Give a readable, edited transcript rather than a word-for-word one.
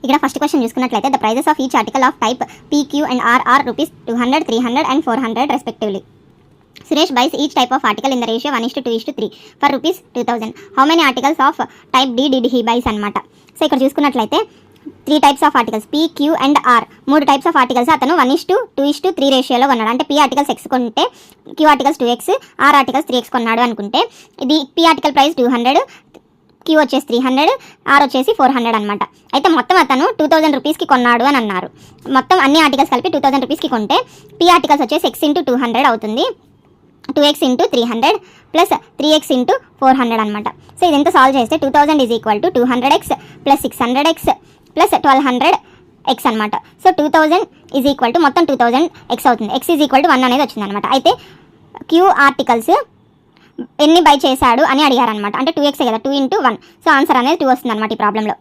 ఇక్కడ first question చూసుకున్నట్లయితే the prices of each article of type PQ and R are rupees 200, 300 and 400 respectively. Suresh buys each type of article in the ratio 1:2:3 for rupees 2000. How many articles of type D did he buys అన్నమాట. So ఇక్కడ చూసుకున్నట్లయితే 3 types of articles P, Q and R. 3 types of articles అతను 1:2:3 రేషియోలో కొన్నాడు. అంటే P articles X కొంటే Q articles 2X, R articles 3X కొన్నాడు అనుకుంటే ఇది P ఆర్టికల్ ప్రైస్ 200, Q వచ్చేసి 300, R వచ్చేసి 400 అనమాట. అయితే మొత్తం అతను 2000 రూపీస్కి కొన్నాడు అని అన్నారు. మొత్తం అన్ని ఆర్టికల్స్ కలిపి 2000 రూపీస్కి కొంటే P ఆర్టికల్స్ వచ్చేసి X × 200 అవుతుంది, 2X × 300 ప్లస్ 3X × 400 అనమాట. సో ఇదంతా సాల్వ్ చేస్తే 2000 = 200X plus 600X plus 1200X అనమాట. సో 2000 మొత్తం 2000X అవుతుంది. X 1 అనేది వచ్చింది అనమాట. అయితే Q ఆర్టికల్స్ ఎన్ని బై చేశాడు అని అడిగారనమాట. అంటే 2X కదా, 2 × 1. సో ఆన్సర్ అనేది 2 వస్తుంది అనమాట ఈ ప్రాబ్లంలో.